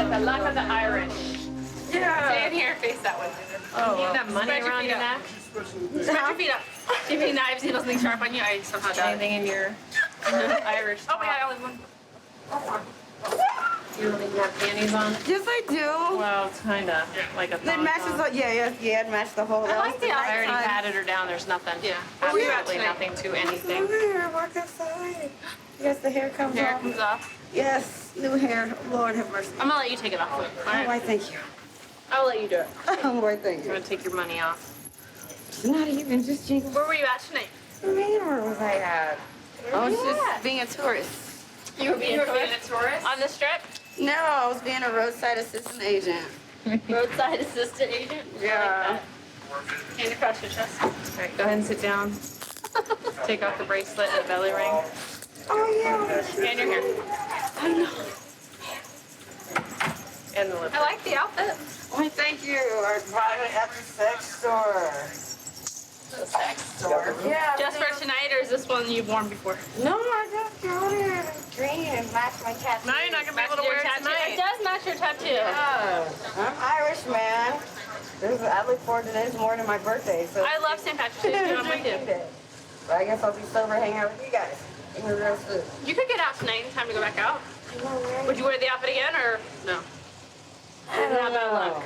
The luck of the Irish. Yeah. Stand here and face that way. Oh, You have money around your neck. Spread your feet up. Do you have any knives, needles, anything sharp on you? I somehow got anything in your Irish. Oh, yeah, I only one. You don't even have panties on? Yes, I do. Well, it's kind of like a thong. It matches, yeah, it matches the whole. I like the outfit. I already patted her down. There's nothing. Yeah. Absolutely nothing to anything. Over here, walk outside. Yes, the hair comes off. Hair comes off. Yes, new hair. Lord have mercy. I'm gonna let you take it off. All right? Oh, I thank you. I'll let you do it. Oh, I thank I'm you. gonna take your money off. It's not even just jingle. Where were you at tonight? Where was I at? I was just being a tourist. You were being a tourist? On the strip? No, I was being a roadside assistant agent. Roadside assistant agent? Yeah. Hand across your chest. All right, go ahead and sit down. Take off the bracelet and the belly ring. Oh, yeah. And your hair. I know. And the lip. I like the outfit. Why, thank you. Our private at the sex store. The sex store? Yeah. Just for tonight, or is this one you've worn before? No, I just got it. Green and match my tattoo. Now you're not going to be able to wear it tonight. It does match your tattoo. Yeah. I'm Irish, man. I look forward to this more than my birthday. So I love St. Patrick's Day. I'm with you. But I guess I'll be sober hanging out with you guys. You could get out tonight. Time to go back out. Would you wear the outfit again, or no? I don't know.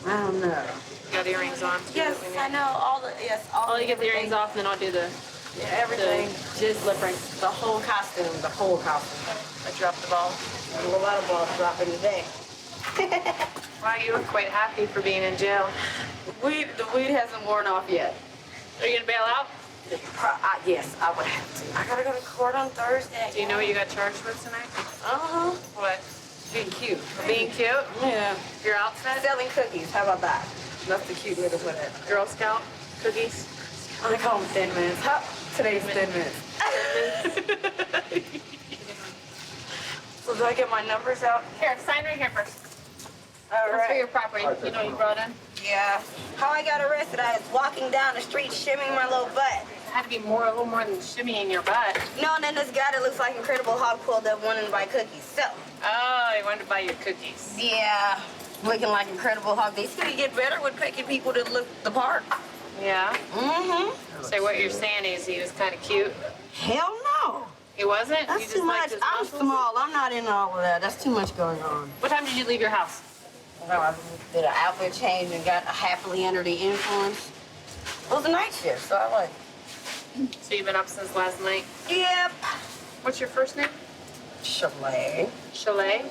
I don't know. You got earrings on. Yes, I know. I'll get the earrings off, and then I'll do the everything. just lip ring. The whole costume. The whole costume. I dropped the ball. A lot of balls dropping today. Wow, you look quite happy for being in jail. The weed hasn't worn off yet. Are you gonna bail out? Yes, I would have to. I gotta go to court on Thursday. Do you know what you got charged with tonight? Uh-huh. What? Being cute. Being cute? Yeah. Your outfit? Selling cookies. How about that? That's the cute way to put it. Girl Scout cookies? I call them Thin Mints. Today's Thin Mints. So do I get my numbers out? Here, sign right here first. All That's for right. your property. You know you brought in? Yeah. How I got arrested, I was walking down the street shimmying my little butt. It had to be a little more than shimmying your butt. No, and then this guy that looks like Incredible Hulk pulled up wanting to buy cookies. So. Oh, he wanted to buy your cookies. Yeah. Looking like Incredible Hulk. They say you get better with picking people that look the part. Yeah? Mm-hmm. So what you're saying is he was kind of cute? Hell no. He wasn't? You That's just too liked much. his I'm muscles? small. I'm not in all of that. That's too much going on. What time did you leave your house? No, I did an outfit change and got happily under the influence. It was a night shift, so I like. So you've been up since last night? Yep. What's your first name? Chalet. Chalet?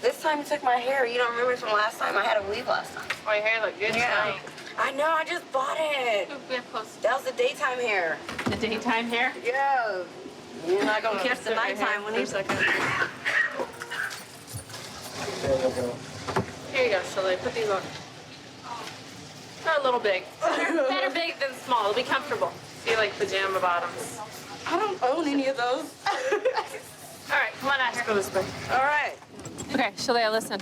This time you took my hair. You don't remember from last time? I had a weave last time. Oh, your hair looked good tonight. I know. I just bought it. Get close. That was the daytime hair. The daytime hair? Yeah. You're not gonna catch the nighttime when you. you. Here you go, Chalet. Put these on. They're a little big. Better big than small. It'll be comfortable. See, like pajama bottoms. I don't own any of those. All right, come on out. Let's go this way. All right. Okay, Chalet, listen.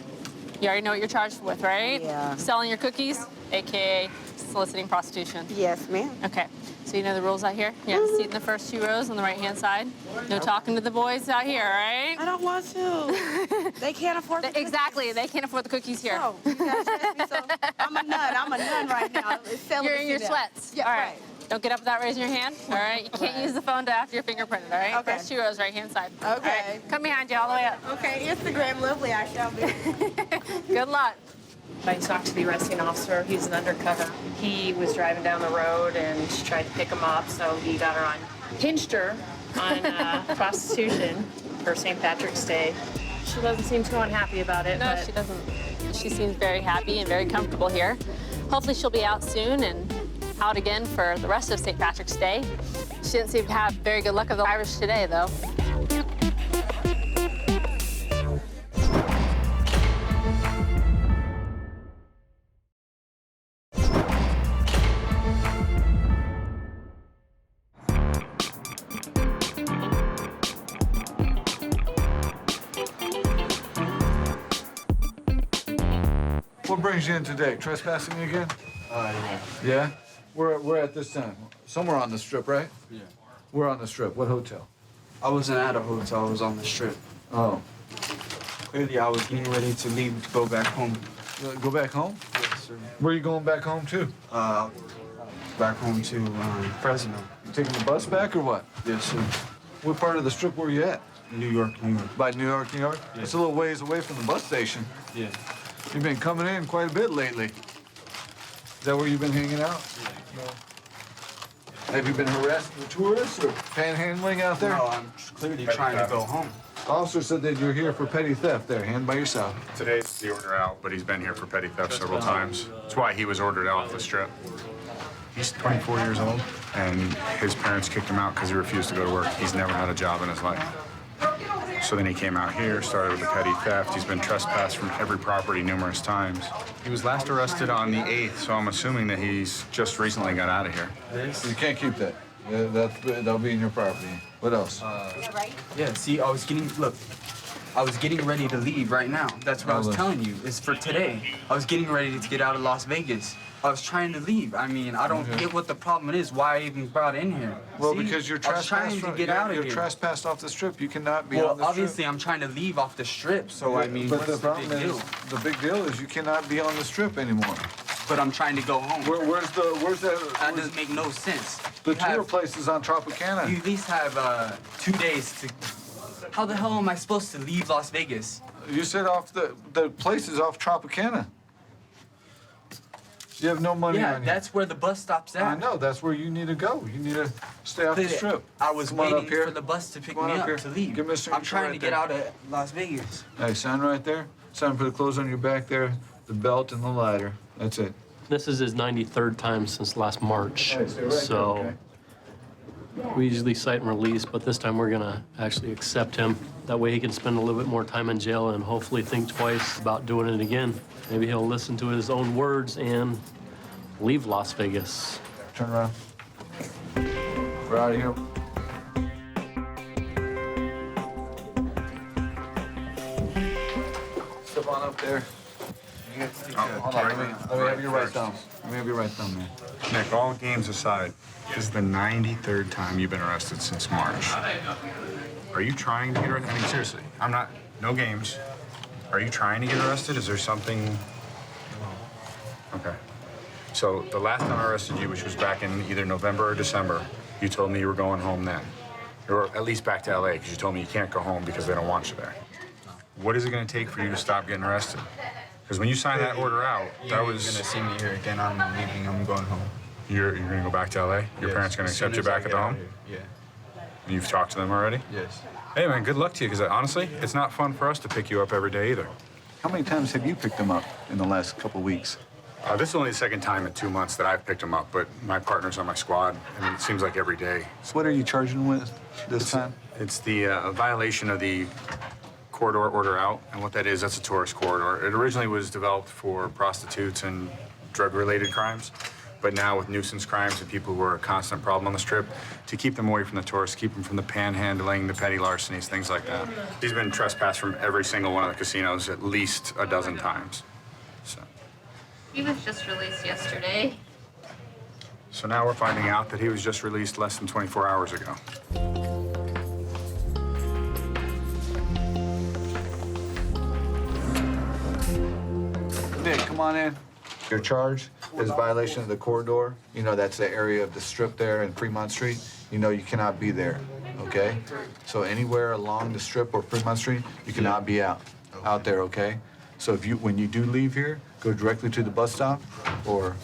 You already know what you're charged with, right? Yeah. Selling your cookies, AKA soliciting prostitution. Yes, ma'am. Okay, so you know the rules out here? You have a seat in the first 2 rows on the right-hand side. No talking to the boys out here, all right? I don't want to. They can't afford the Exactly, they can't afford the cookies here. Oh, you guys asked me so. I'm a nun right now. It's You're in your sweats. Yeah, all right. Don't get up without raising your hand, all right? You can't use the phone to after your fingerprinted, all right? Okay. First 2 rows, right-hand side. Okay. All right, come behind you all the way up. Okay, Instagram lovely, I shall be. Good luck. I talked to the arresting officer. He's an undercover. He was driving down the road and she tried to pick him up, so he got her on, hinged her on prostitution for St. Patrick's Day. She doesn't seem too unhappy about it. No, she doesn't. She seems very happy and very comfortable here. Hopefully she'll be out soon and out again for the rest of St. Patrick's Day. She didn't seem to have very good luck with the Irish today, though. What brings you in today? Trespassing again? Yeah. Yeah? We're at this time. Somewhere on the strip, right? Yeah. We're on the strip. What hotel? I wasn't at a hotel. I was on the strip. Oh. Clearly, I was getting ready to leave to go back home. Go back home? Yes, sir. Where are you going back home to? Back home to Fresno. You taking the bus back or what? Yes, sir. What part of the strip were you at? New York, New York. By New York, New York? Yeah. It's a little ways away from the bus station. Yeah. You've been coming in quite a bit lately. Is that where you've been hanging out? Have you been harassing the tourists or panhandling out there? No, I'm clearly trying to go home. Officer said that you're here for petty theft there, hand by yourself. Today's the order out, but he's been here for petty theft several times. That's why he was ordered off the strip. He's 24 years old, and his parents kicked him out because he refused to go to work. He's never had a job in his life. So then he came out here, started with the petty theft. He's been trespassed from every property numerous times. He was last arrested on the 8th, so I'm assuming that he's just recently got out of here. You can't keep that. That'll be in your property. What else? Yeah, see, I was getting ready to leave right now. That's what I was telling you. It's for today. I was getting ready to get out of Las Vegas. I was trying to leave. I mean, I don't get what the problem is, why I even brought in here. Well, See, because you're I was trying trespassed to get out of you're here. trespassed off the strip. You cannot be Well, on the strip. obviously, I'm trying to leave off the strip, so I mean, but what's the problem big deal? is, the big deal is you cannot be on the strip anymore. But I'm trying to go home. Where's that? That doesn't make no sense. The You have- tour place is on Tropicana. You at least have 2 days to. How the hell am I supposed to leave Las Vegas? You said off the place is off Tropicana. You have no money Yeah, on you. that's where the bus stops at. I know. That's where you need to go. You need to stay off the strip. I was Come on up waiting here. for the bus to pick Come on me up up here. to leave. Give me a signature I'm trying right to get there. out of Las Vegas. Hey, sign right there. Sign, put the clothes on your back there, the belt and the ladder. That's it. This is his 93rd time since last March. Hey, stay right So there, okay? we usually cite and release, but this time we're gonna actually accept him. That way he can spend a little bit more time in jail and hopefully think twice about doing it again. Maybe he'll listen to his own words and leave Las Vegas. Turn around. We're out of here. Step on up there. Hold on, let me have your right thumb. Let me have your right thumb, man. Nick, all games aside, this is the 93rd time you've been arrested since March. Are you trying to get arrested? I mean, seriously, no games. Are you trying to get arrested? Is there something? Okay. So the last time I arrested you, which was back in either November or December, you told me you were going home then. Or at least back to LA, because you told me you can't go home because they don't want you there. What is it going to take for you to stop getting arrested? Because when you signed that order out, that was... You're gonna see me here again. I'm leaving. I'm going home. You're going to go back to LA? Your parents going to accept you back at the home? Yeah. You've talked to them already? Yes. Hey, man, good luck to you, because honestly, it's not fun for us to pick you up every day either. How many times have you picked them up in the last couple weeks? This is only the second time in 2 months that I've picked him up, but my partner's on my squad, and it seems like every day. So what are you charging with this time? It's the violation of the corridor order out, and what that is, that's a tourist corridor. It originally was developed for prostitutes and drug-related crimes, but now with nuisance crimes and people who are a constant problem on the strip, to keep them away from the tourists, keep them from the panhandling, the petty larcenies, things like that. He's been trespassed from every single one of the casinos at least a dozen times. He was just released yesterday. So now we're finding out that he was just released less than 24 hours ago. Nick, come on in. Your charge is violation of the corridor. You know, that's the area of the strip there in Fremont Street. You know you cannot be there, okay? So anywhere along the strip or Fremont Street, you cannot be out there, okay? So when you do leave here, go directly to the bus stop or,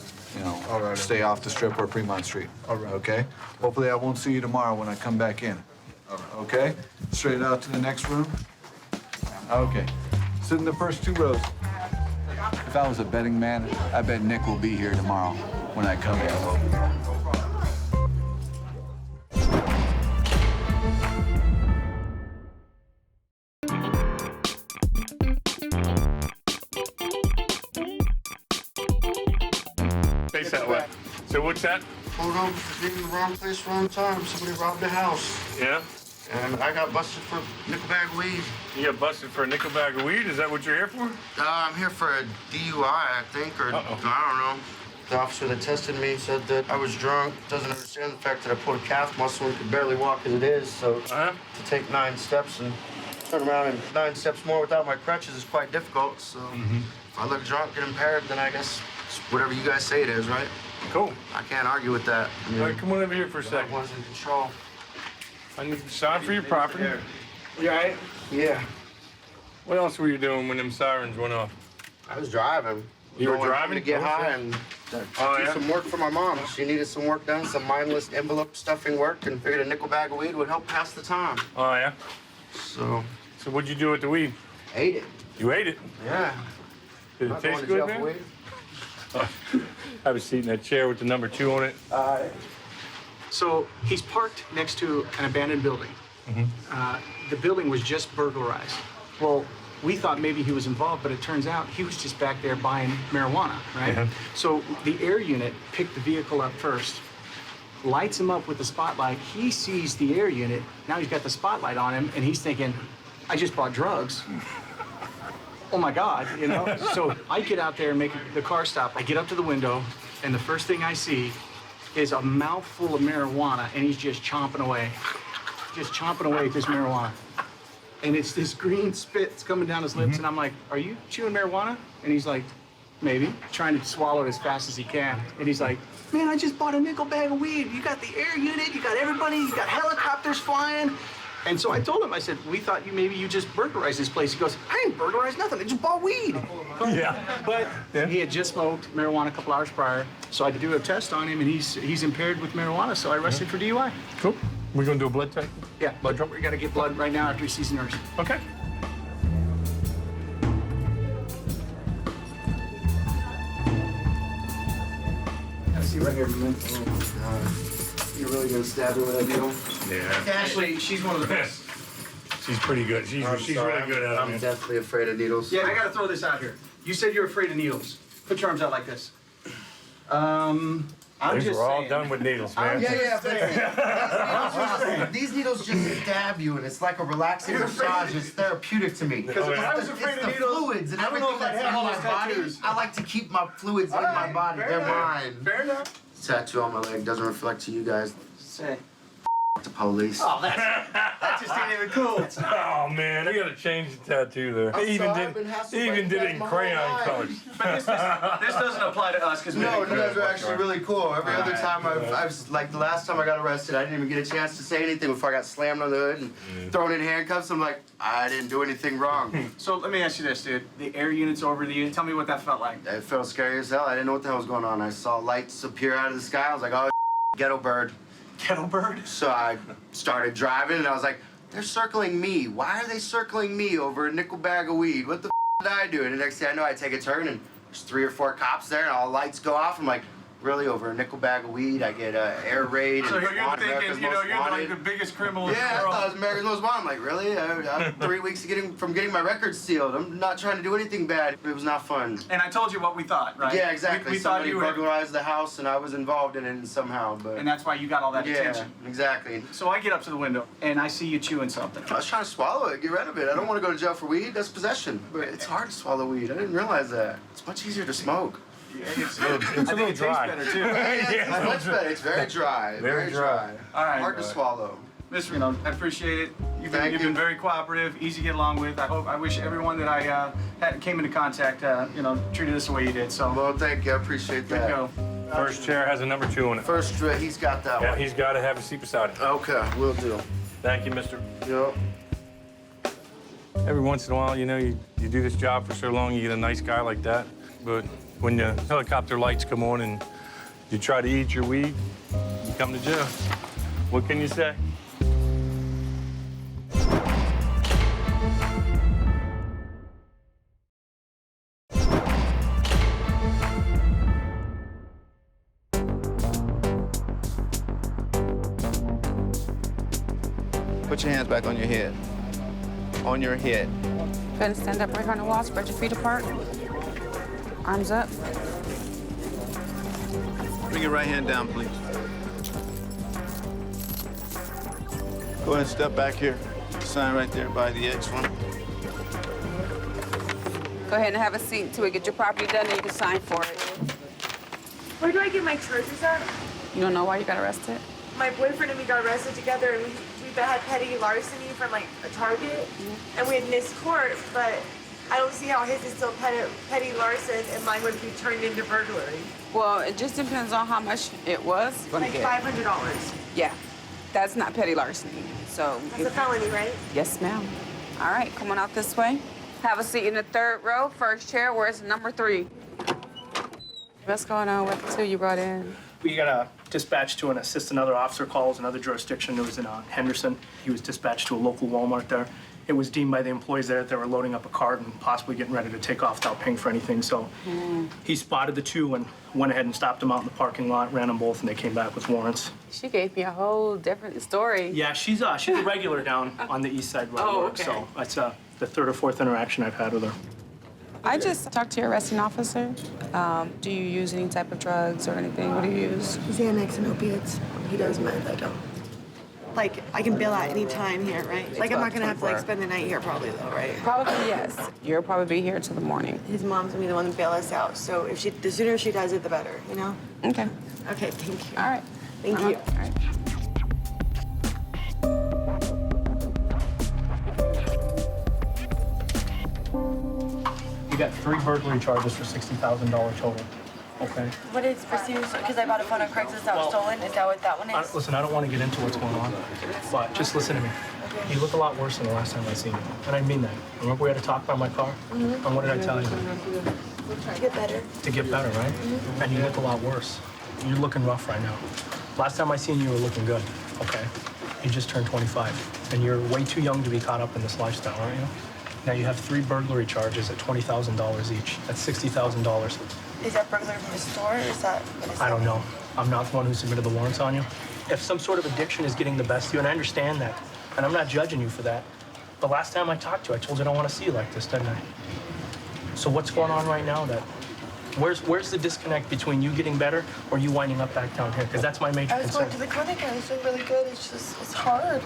stay off the strip or Fremont Street, okay? Hopefully I won't see you tomorrow when I come back in, okay? Straight out to the next room. Okay, sit in the first 2 rows. If I was a betting man, I bet Nick will be here tomorrow when I come in. Face that way. So what's that? Pulled over for being in the wrong place, wrong time. Somebody robbed the house. Yeah? And I got busted for nickel bag of weed. You got busted for a nickel bag of weed? Is that what you're here for? I'm here for a DUI, I think, or Uh-oh. I don't know. The officer that tested me said that I was drunk, doesn't understand the fact that I pulled a calf muscle and could barely walk as it is, so to take 9 steps and turn around and 9 steps more without my crutches is quite difficult. So if I look drunk and impaired, then I guess it's whatever you guys say it is, right? Cool. I can't argue with that. I mean, All right, come on over here for a second. one's in control. I need to sign for your property. You all right? Yeah. What else were you doing when them sirens went off? I was driving. You were Going home driving? to get high and do some work for my mom. She needed some work done, some mindless envelope stuffing work, and figured a nickel bag of weed would help pass the time. Oh, yeah? So, So what'd you do with the weed? ate it. You ate it? Yeah. Did it Not taste going to good, jail man? for weed. Have a seat in that chair with the number 2 on it. So he's parked next to an abandoned building. The building was just burglarized. Well, we thought maybe he was involved, but it turns out he was just back there buying marijuana, right? So the air unit picked the vehicle up first, lights him up with the spotlight. He sees the air unit. Now he's got the spotlight on him, and he's thinking, I just bought drugs. Oh my God, you know? So I get out there and make the car stop. I get up to the window, and the first thing I see is a mouthful of marijuana, and he's just chomping away. Just chomping away at this marijuana. And it's this green spit that's coming down his lips, and I'm like, are you chewing marijuana? And he's like, maybe, trying to swallow it as fast as he can. And he's like, man, I just bought a nickel bag of weed. You got the air unit, you got everybody, you got helicopters flying. And so I told him, I said, we thought maybe you just burglarized this place. He goes, I didn't burglarize nothing, I just bought weed. Yeah. But he had just smoked marijuana a couple hours prior, so I had to do a test on him, and he's impaired with marijuana, so I arrested for DUI. Cool. We're gonna do a blood test? Yeah, blood draw. We gotta get blood right now after he sees the nurse. Okay. See right here, man. You're really gonna stab her with that needle? Yeah. Ashley, she's one of the best. She's pretty good. She's really good at it, I'm man. definitely afraid of needles. Yeah, I gotta throw this out here. You said you're afraid of needles. Put your arms out like this. I'm just We're all saying. done with needles, man. But these needles just stab you, and it's like a relaxing massage. It's therapeutic to me. Because if I was afraid of the needles, fluids and I don't know everything if I'd that's have in all my those body. tattoos. I like to keep my fluids in my body. They're mine. Fair enough. Tattoo on my leg doesn't reflect to you guys. Say. The police. Oh, that just ain't even cool. Oh man, I gotta change the tattoo there. I'm He sorry, I've been even hassled did by you it in guys my crayon whole life. colors. But this doesn't apply to us because No, you guys are actually Right. really cool. Every other time I've like the last time I got arrested, I didn't even get a chance to say anything before I got slammed on the hood and thrown in handcuffs. I'm like, I didn't do anything wrong. So let me ask you this, dude. The air unit's over the unit. Tell me what that felt like. It felt scary as hell. I didn't know what the hell was going on. I saw lights appear out of the sky. I was like, oh, ghetto bird. Kettle bird? So I started driving, and I was like, they're circling me. Why are they circling me over a nickel bag of weed? What the did I do? And the next thing I know, I take a turn, and there's 3 or 4 cops there, and all the lights go off. I'm like, really, over a nickel bag of weed? I get air raid. So and you're wanted, thinking, America's you know, Most you're like Wanted. the biggest criminal in the Yeah, I world. thought it was America's Most Wanted. I'm like, really? I'm 3 weeks from getting my record sealed. I'm not trying to do anything bad. It was not fun. And I told you what we thought, right? Yeah, exactly. We thought Somebody you were, burglarized the house, and I was involved in it somehow. But and that's why you got all that yeah, attention. exactly. So I get up to the window, and I see you chewing something. I was trying to swallow it, get rid of it. I don't want to go to jail for weed. That's possession. But it's hard to swallow weed. I didn't realize that. It's much easier to smoke. It's a I little think it dry. tastes better, too. It's much better. It's very dry. Very dry. All right. Hard to swallow. Mr. Reno, I appreciate it. You've Thank been you. very cooperative, easy to get along with. I wish everyone that I came into contact, treated us the way you did. So, Well, thank you. I appreciate good that. to go. First chair has a number 2 on it. First, he's got that Yeah, one. he's got to have a seat beside it. Okay, will do. Thank you, mister. Yep. Every once in a while, you know, you do this job for so long, you get a nice guy like that. But when the helicopter lights come on and you try to eat your weed, you come to jail. What can you say? Put your hands back on your head. On your head. Go ahead and stand up right on the wall, spread your feet apart. Arms up. Bring your right hand down, please. Go ahead and step back here. Sign right there by the X one. Go ahead and have a seat until we get your property done and you can sign for it. Where do I get my charges at? You don't know why you got arrested? My boyfriend and me got arrested together, and we had petty larceny from like a Target, and we had missed court, but I don't see how his is still petty larceny and mine would be turned into burglary. Well, it just depends on how much it was. Like $500. Yeah, that's not petty larceny. So That's a felony, right? Yes, ma'am. All right, come on out this way. Have a seat in the third row, first chair. Where's number 3? What's going on with the 2 you brought in? We got a dispatch to an assist another officer calls another jurisdiction. It was in Henderson. He was dispatched to a local Walmart there. It was deemed by the employees there that they were loading up a cart and possibly getting ready to take off without paying for anything. So he spotted the 2 and went ahead and stopped them out in the parking lot, ran them both, and they came back with warrants. She gave me a whole different story. Yeah, she's a regular down on the east side road. Oh, okay. So that's the 3rd or 4th interaction I've had with her. I just talked to your arresting officer. Do you use any type of drugs or anything? What do you use? Xanax and opiates. He does meth, I don't. Like, I can bail out any time here, right? Like, I'm not gonna have to like spend the night here probably though, right? Probably, yes. You'll probably be here till the morning. His mom's gonna be the one to bail us out, so if the sooner she does it, the better, you know? Okay. Okay, thank you. All right. Thank you. All right. You got 3 burglary charges for $60,000 total. Okay. What is pursuit? Because I bought a phone on Craigslist that was stolen. Is that what that one is? Listen, I don't want to get into what's going on, but just listen to me. You look a lot worse than the last time I seen you, and I mean that. Remember we had a talk by my car? And what did I tell you? To get better. To get better, right? And you look a lot worse. You're looking rough right now. Last time I seen you, you were looking good, okay? You just turned 25, and you're way too young to be caught up in this lifestyle, aren't you? Now you have 3 burglary charges at $20,000 each. That's $60,000. Is that burglary from the store, or is that? I don't know. I'm not the one who submitted the warrants on you. If some sort of addiction is getting the best of you, and I understand that, and I'm not judging you for that, but last time I talked to you, I told you I don't want to see you like this, didn't I? So what's going on right now? Where's the disconnect between you getting better or you winding up back down here? Because that's my major I was concern. going to the clinic and I was doing really good. It's just, it's hard.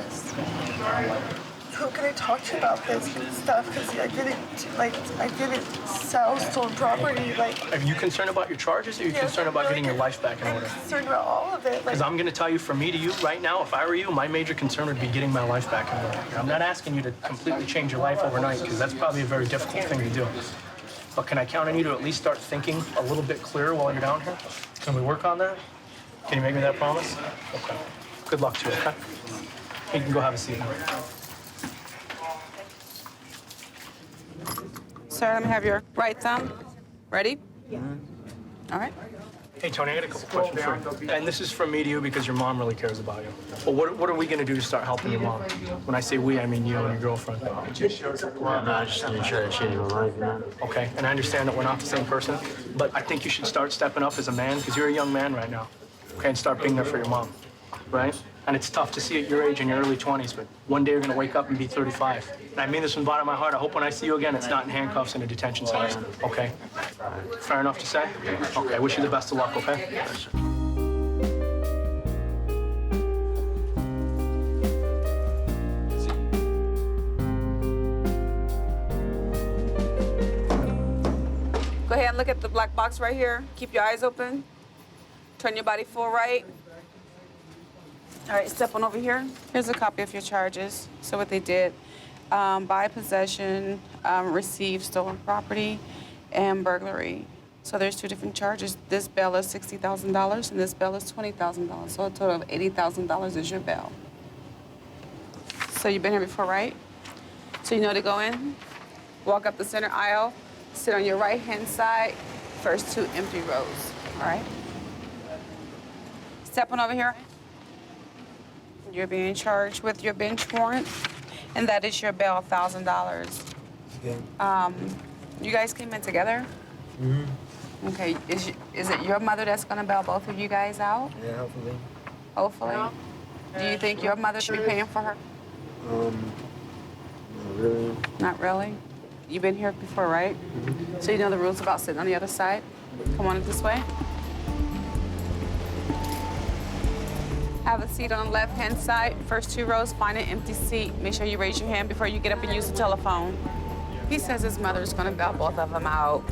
Who can I talk to about this and stuff? Because I didn't sell stolen property. Like, Are you concerned about your charges or are you concerned about getting your life back in order? I'm concerned about all of it. Because I'm going to tell you, from me to you right now, if I were you, my major concern would be getting my life back in order. I'm not asking you to completely change your life overnight, because that's probably a very difficult thing to do. But can I count on you to at least start thinking a little bit clearer while you're down here? Can we work on that? Can you make me that promise? Okay. Good luck to you, okay? You can go have a seat now. Sir, let me have your right thumb. Ready? Yeah. All right. Hey, Tony, I got a couple questions for you. And this is from me to you because your mom really cares about you. Well, what are we going to do to start helping your mom? When I say we, I mean you and your girlfriend. Well, no, I just need to try to change my life, you know? Okay, and I understand that we're not the same person, but I think you should start stepping up as a man, because you're a young man right now. Okay, and start being there for your mom, right? And it's tough to see at your age in your early 20s, but one day you're going to wake up and be 35. And I mean this from the bottom of my heart. I hope when I see you again, it's not in handcuffs in a detention center. Okay? Fair enough to say? Okay, I wish you the best of luck, okay? Go ahead and look at the black box right here. Keep your eyes open. Turn your body full right. All right, step on over here. Here's a copy of your charges. So what they did, buy, possession, receive stolen property, and burglary. So there's 2 different charges. This bail is $60,000 and this bail is $20,000. So a total of $80,000 is your bail. So you've been here before, right? So you know to go in, walk up the center aisle, sit on your right-hand side, first 2 empty rows, all right? Step on over here. You're being charged with your bench warrant, and that is your bail, $1,000. Yeah. You guys came in together? Mm-hmm. Okay, is it your mother that's gonna bail both of you guys out? Yeah, hopefully. Hopefully? Do you think your mother should be paying for her? Not really. Not really? You've been here before, right? Mm-hmm. So you know the rules about sitting on the other side? Come on this way. Have a seat on the left-hand side. First 2 rows, find an empty seat. Make sure you raise your hand before you get up and use the telephone. He says his mother's gonna bail both of them out.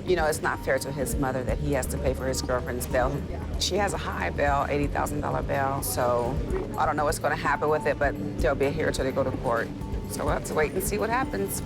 You know, it's not fair to his mother that he has to pay for his girlfriend's bail. She has a high bail, $80,000 bail, so I don't know what's gonna happen with it, but they'll be here till they go to court. So we'll have to wait and see what happens.